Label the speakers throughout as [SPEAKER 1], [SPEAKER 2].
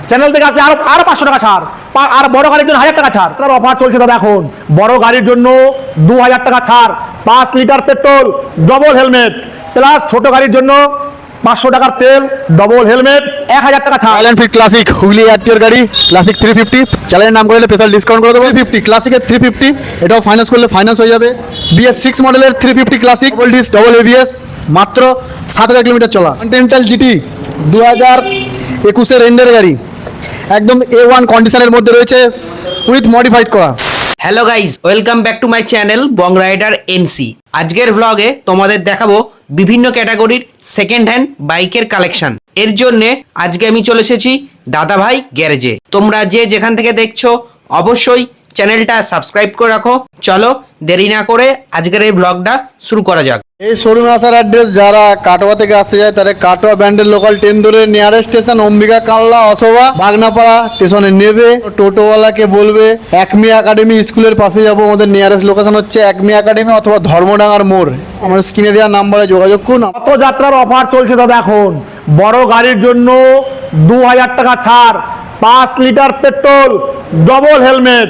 [SPEAKER 1] Channel থেকে আসলে আরো আরো 500 টাকা ছাড়, আর বড় গাড়ির জন্য 1000 টাকা ছাড়। তার অফার চলছে দাদা এখন। বড় গাড়ির জন্য 2000 টাকা ছাড়, 5 litre petrol, double helmet, plus ছোট গাড়ির জন্য 500 টাকার তেল, ডবল হেলমেট, 1000 টাকা ছাড়।
[SPEAKER 2] Royal Enfield classic Hooghly RTR গাড়ি, ক্লাসিক 350, চ্যানেলের নাম করলে স্পেশাল ডিসকাউন্ট করে দেবো। 350 ক্লাসিকের 350, এটাও ফাইন্যান্স করলে ফাইন্যান্স হয়ে যাবে। BS6 মডেলের 350 classic, double disc, double ABS, মাত্র 7000 কিলোমিটার চলা। কন্টিনেন্টাল GT 2021 এন্ডের গাড়ি, একদম A1 কন্ডিশনের মধ্যে রয়েছে, উইথ মডিফাইড করা।
[SPEAKER 3] Hello guys, welcome back to my channel Bong rider NC. আজকের ব্লগে তোমাদের দেখাবো বিভিন্ন ক্যাটাগরির সেকেন্ড হ্যান্ড বাইকের কালেকশন। এর জন্যে আজকে আমি চলে এসেছি দাদাভাই গ্যারেজে। তোমরা যে যেখান থেকে দেখছো অবশ্যই চ্যানেলটা সাবস্ক্রাইব করে রাখো। চলো দেরি না করে আজকের এই ব্লগটা শুরু করা যাক।
[SPEAKER 2] এই শোরুমে আসার অ্যাড্রেস, যারা কাটোয়া থেকে আসতে যায় তারা কাটোয়া ব্যান্ডেল লোকাল ট্রেন ধরে নিয়ারেস্ট স্টেশন অম্বিকা কাল্লা অথবা বাগনাপাড়া স্টেশনে নেবে। টোটোওয়ালাকে বলবে একমি একাডেমি স্কুলের পাশে যাবো। আমাদের নিয়ারেস্ট লোকেশন হচ্ছে একমি একাডেমি অথবা ধর্মডাঙ্গার মোড়। আমাদের স্ক্রিনে দেওয়া নাম্বারে যোগাযোগ করুন।
[SPEAKER 1] রথযাত্রার অফার চলছে দাদা এখন। বড় গাড়ির জন্য 2000 টাকা ছাড়, 5 litre petrol, double helmet,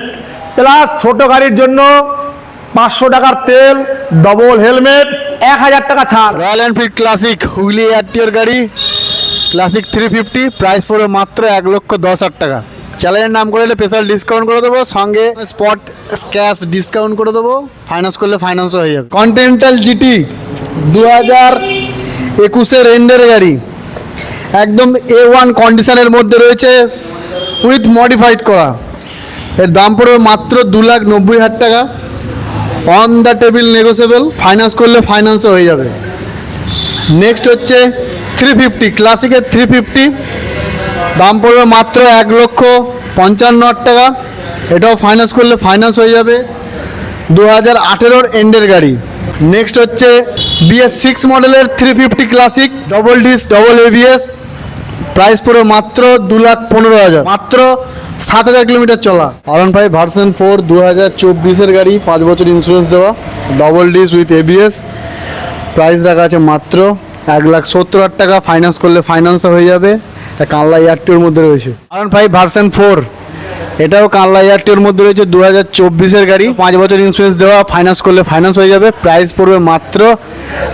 [SPEAKER 1] plus ছোট গাড়ির জন্য 500 টাকার তেল, ডবল হেলমেট, 1000 টাকা ছাড়।
[SPEAKER 2] Royal Enfield classic Hooghly RTR গাড়ি, ক্লাসিক 350, প্রাইস পড়বে মাত্র 1,10,000 টাকা। চ্যানেলের নাম করে স্পেশাল ডিসকাউন্ট করে দেবো, সঙ্গে স্পট ক্যাশ ডিসকাউন্ট করে দেবো। ফাইন্যান্স করলে ফাইন্যান্সও হয়ে যাবে। কন্টিনেন্টাল GT 2021 এন্ডের গাড়ি, একদম A1 কন্ডিশনের মধ্যে রয়েছে, উইথ মডিফাইড করা। এর দাম পড়বে মাত্র 2,90,000 টাকা। On the table negotiable, finance করলে ফাইন্যান্সও হয়ে যাবে। নেক্সট হচ্ছে 350 ক্লাসিকের 350, দাম পড়বে মাত্র 1,55,000 টাকা। এটাও ফাইন্যান্স করলে ফাইন্যান্স হয়ে যাবে। 2018 এন্ডের গাড়ি। নেক্সট হচ্ছে BS6 মডেলের 350 classic, double disc, double ABS, price পড়বে মাত্র 2,15,000, মাত্র 7,000 কিলোমিটার চলা। R15 ভার্সন 4 2024 গাড়ি, 5 বছর ইন্স্যুরেন্স দেওয়া, double disc with ABS, price রাখা আছে মাত্র 1,70,000 টাকা। ফাইন্যান্স করলে ফাইন্যান্সও হয়ে যাবে। এটা কানলা এয়ারটিওর মধ্যে রয়েছে। R15 ভার্সন 4, এটাও কানলা এয়ারটিওর মধ্যে রয়েছে, 2024 গাড়ি, 5 বছর ইন্স্যুরেন্স দেওয়া, ফাইন্যান্স করলে ফাইন্যান্স হয়ে যাবে। প্রাইস পড়বে মাত্র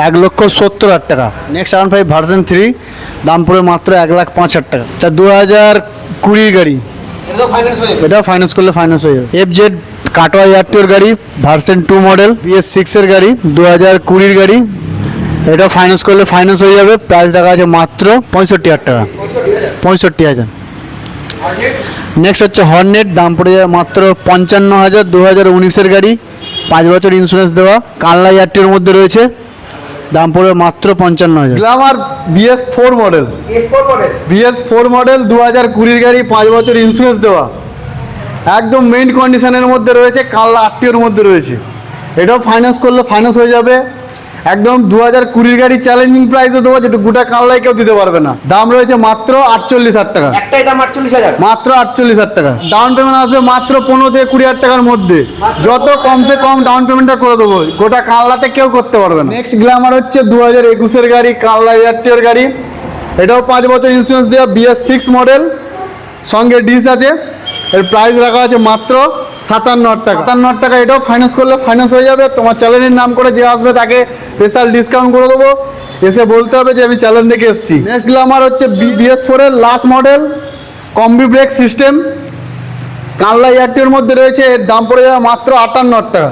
[SPEAKER 2] 1,70,000 টাকা। নেক্সট R15 ভার্সন 3, দাম পড়বে মাত্র 1,05,000 টাকা। এটা 2020 গাড়ি, এটাও ফাইন্যান্স করলে ফাইন্যান্স হয়ে যাবে। FZ কাটোয়া এয়ারটিওর গাড়ি, ভার্সন 2 মডেল, BS6 এর গাড়ি, 2020 গাড়ি, এটাও ফাইন্যান্স করলে ফাইন্যান্স হয়ে যাবে। প্রাইস রাখা আছে মাত্র 65,000 টাকা, 65,000। নেক্সট হচ্ছে হর্নেট, দাম পড়ে যাবে মাত্র 55,000, 2019 গাড়ি, 5 বছর ইন্স্যুরেন্স দেওয়া, কানলা এয়ারটিওর মধ্যে রয়েছে, দাম পড়বে মাত্র 55,000। Glamour BS4 model, BS4 model 2020 গাড়ি, 5 বছর ইন্স্যুরেন্স দেওয়া, একদম মেইন কন্ডিশনের মধ্যে রয়েছে, কানলা আরটিওর মধ্যে রয়েছে। এটাও ফাইন্যান্স করলে ফাইন্যান্স হয়ে যাবে। একদম 2020 গাড়ি, চ্যালেঞ্জিং প্রাইসে দেবো, যেটা গোটা কানলায় কেউ দিতে পারবে না। দাম রয়েছে মাত্র 48,000 টাকা,
[SPEAKER 3] একটাই দাম 48,000,
[SPEAKER 2] মাত্র 48,000 টাকা। ডাউন পেমেন্ট আসবে মাত্র 15 থেকে 20,000 টাকার মধ্যে। যত কমসে কম ডাউন পেমেন্টটা করে দেবো, গোটা কানলাতে কেউ করতে পারবে না। নেক্সট গ্ল্যামার হচ্ছে 2021 গাড়ি, কানলা এয়ারটিওর গাড়ি, এটাও 5 বছর ইন্স্যুরেন্স দেওয়া, BS6 মডেল, সঙ্গে ডিস আছে। এর প্রাইস রাখা আছে মাত্র 57,000 টাকা, 57,000 টাকা। এটাও ফাইন্যান্স করলে ফাইন্যান্স হয়ে যাবে। তোমার চ্যানেলের নাম করে যে আসবে তাকে স্পেশাল ডিসকাউন্ট করে দেবো। এসে বলতে হবে যে আমি চ্যানেল থেকে এসেছি। নেক্সট গ্ল্যামার হচ্ছে BS4 এর last model, combi brake system, কানলা এয়ারটিওর মধ্যে রয়েছে, এর দাম পড়ে যাবে মাত্র 58,000 টাকা।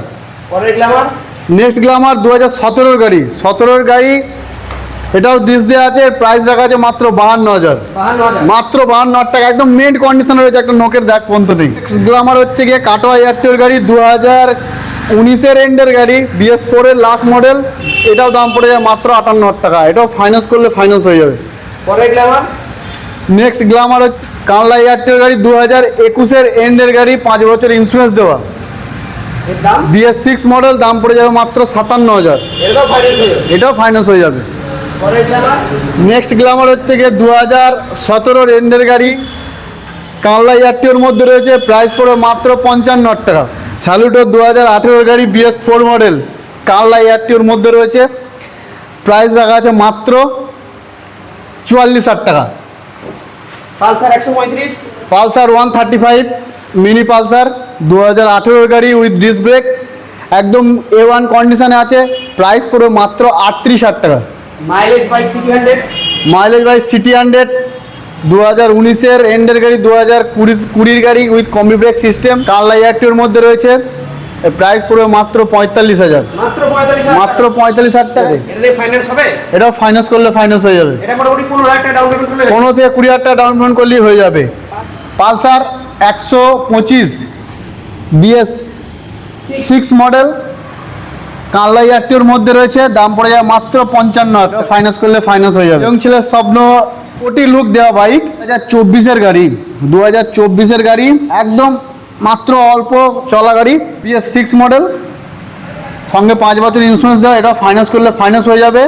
[SPEAKER 2] নেক্সট গ্ল্যামার 2017 গাড়ি, 17 গাড়ি, এটাও ডিস দেওয়া আছে, প্রাইস রাখা আছে মাত্র 52,000, মাত্র 52,000 টাকা। একদম মেন কন্ডিশন রয়েছে, একটা নোকের দাগ পর্যন্ত নেই। গ্ল্যামার হচ্ছে গিয়ে কাটোয়া এয়ারটিওর গাড়ি, 2019 এন্ডের গাড়ি, BS4 এর লাস্ট মডেল, এটাও দাম পড়ে যায় মাত্র 58,000 টাকা। এটাও ফাইন্যান্স করলে ফাইন্যান্স হয়ে যাবে। নেক্সট গ্ল্যামার হচ্ছে কানলা এয়ারটিওর গাড়ি, 2021 এন্ডের গাড়ি, 5 বছর ইন্স্যুরেন্স দেওয়া, BS6 মডেল, দাম পড়ে যাবে মাত্র 57,000, এটাও ফাইন্যান্স হয়ে যাবে। নেক্সট গ্ল্যামার হচ্ছে গিয়ে 2017 এন্ডের গাড়ি, কানলা এয়ারটিওর মধ্যে রয়েছে, প্রাইস পড়বে মাত্র 55,000 টাকা। স্যালুটো 2018 গাড়ি, BS4 মডেল, কানলা এয়ারটিওর মধ্যে রয়েছে, প্রাইস রাখা আছে মাত্র 44,000 টাকা।
[SPEAKER 3] পালসার 135,
[SPEAKER 2] পালসার 135 মিনি পালসার 2018 গাড়ি উইথ ডিস্ক ব্রেক, একদম A1 কন্ডিশনে আছে। প্রাইস পড়বে মাত্র 38,000 টাকা।
[SPEAKER 3] Mileage bike city 100,
[SPEAKER 2] mileage vice city 100 2019-এর এন্ডের গাড়ি, 2020 গাড়ি উইথ কম্বি ব্রেক সিস্টেম, কানলা এয়ারটিওর মধ্যে রয়েছে। এর প্রাইস পড়বে মাত্র 45,000।
[SPEAKER 3] মাত্র 45,000,
[SPEAKER 2] মাত্র 45,000 টাকা।
[SPEAKER 3] এটা ফাইন্যান্স হবে?
[SPEAKER 2] এটাও ফাইন্যান্স করলে ফাইন্যান্স হয়ে যাবে।
[SPEAKER 3] এটা মোটামুটি 15,000 টাকা ডাউন পেমেন্ট করলে
[SPEAKER 2] 15 থেকে 20,000 টাকা ডাউন পেমেন্ট করলেই হয়ে যাবে। পালসার 125 BS 6 মডেল, কানলা এয়ারটিওর মধ্যে রয়েছে। দাম পড়ে যাবে মাত্র 55,000। ফাইন্যান্স করলে ফাইন্যান্স হয়ে যাবে। এবং ছেলের স্বপ্ন কোটি লুক দেওয়া বাইক, 2024-এর গাড়ি, 2024-এর গাড়ি, একদম মাত্র অল্প চলা গাড়ি, BS 6 মডেল, সঙ্গে 5 বছর ইন্স্যুরেন্স দেওয়া। এটা ফাইন্যান্স করলে ফাইন্যান্স হয়ে যাবে।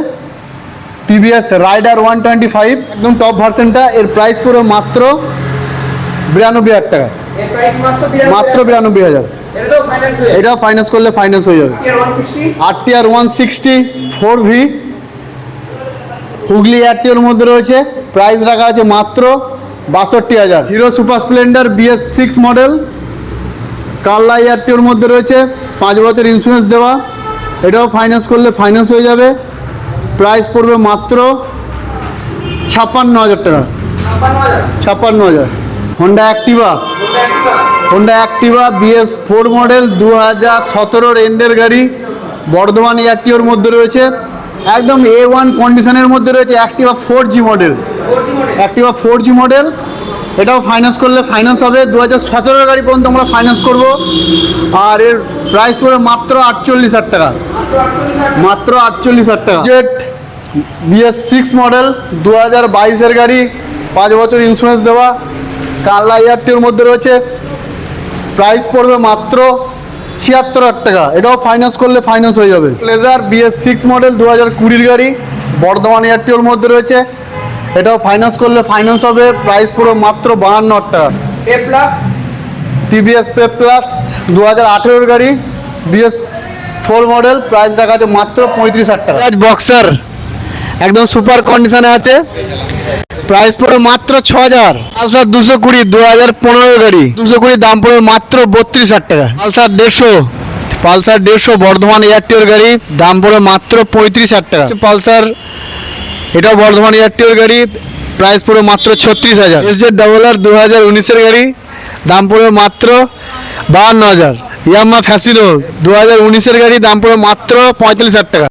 [SPEAKER 2] টিভিএস রাইডার 125, একদম টপ ভার্সনটা। এর প্রাইস পুরো মাত্র 92,000 টাকা।
[SPEAKER 3] এর প্রাইস মাত্র
[SPEAKER 2] মাত্র 92,000।
[SPEAKER 3] এটাও ফাইন্যান্স হয়ে
[SPEAKER 2] এটা ফাইন্যান্স করলে ফাইন্যান্স হয়ে যাবে।
[SPEAKER 3] যাবে 160,
[SPEAKER 2] RTR 160 4V হুগলি এয়ারটিওর মধ্যে রয়েছে। প্রাইস রাখা আছে মাত্র 62,000। Hero Super Splendor BS 6 model, কানলা এয়ারটিওর মধ্যে রয়েছে, 5 বছর ইন্স্যুরেন্স দেওয়া। এটাও ফাইন্যান্স করলে ফাইন্যান্স হয়ে যাবে। প্রাইস পড়বে মাত্র 56,000 টাকা।
[SPEAKER 3] 56,000,
[SPEAKER 2] 56,000। Honda Activa, Honda Activa BS 4 model, 2017-এর এন্ডের গাড়ি, বর্ধমান এয়ারটিওর মধ্যে রয়েছে। একদম A1 কন্ডিশনের মধ্যে রয়েছে। Activa 4G model,
[SPEAKER 3] 4G model,
[SPEAKER 2] Activa 4G model. এটাও ফাইন্যান্স করলে ফাইন্যান্স হবে। 2017-এর গাড়ি পর্যন্ত আমরা ফাইন্যান্স করব। আর এর প্রাইস পড়বে মাত্র 48,000 টাকা। মাত্র 48,000 টাকা। জেট BS 6 মডেল, 2022-এর গাড়ি, 5 বছর ইন্স্যুরেন্স দেওয়া, কানলা এয়ারটিওর মধ্যে রয়েছে। প্রাইস পড়বে মাত্র 76,000 টাকা। এটাও ফাইন্যান্স করলে ফাইন্যান্স হয়ে যাবে। প্লেজার BS 6 মডেল, 2020-এর গাড়ি, বর্ধমান এয়ারটিওর মধ্যে রয়েছে। এটাও ফাইন্যান্স করলে ফাইন্যান্স হবে। প্রাইস পুরো মাত্র 52,000 টাকা।
[SPEAKER 3] এ প্লাস,
[SPEAKER 2] TVS পে প্লাস, 2018-এর গাড়ি, BS 4 মডেল, প্রাইস দেখা আছে মাত্র 35,000 টাকা। বক্সার একদম সুপার কন্ডিশনে আছে। প্রাইস পড়ে মাত্র 6,000। পালসার 220, 2015-এর গাড়ি, 220 দাম পড়ে মাত্র 32,000 টাকা। পালসার 150 বর্ধমান এয়ারটিওর গাড়ি, দাম পড়ে মাত্র 35,000 টাকা। পালসার, এটাও বর্ধমান এয়ারটিওর গাড়ি, প্রাইস পড়ে মাত্র 36,000। SZ-RR 2019-এর গাড়ি, দাম পড়ে মাত্র 52,000। ইয়ামাহা ফ্যাসিনো 2019-এর গাড়ি, দাম পড়ে মাত্র 45,000 টাকা।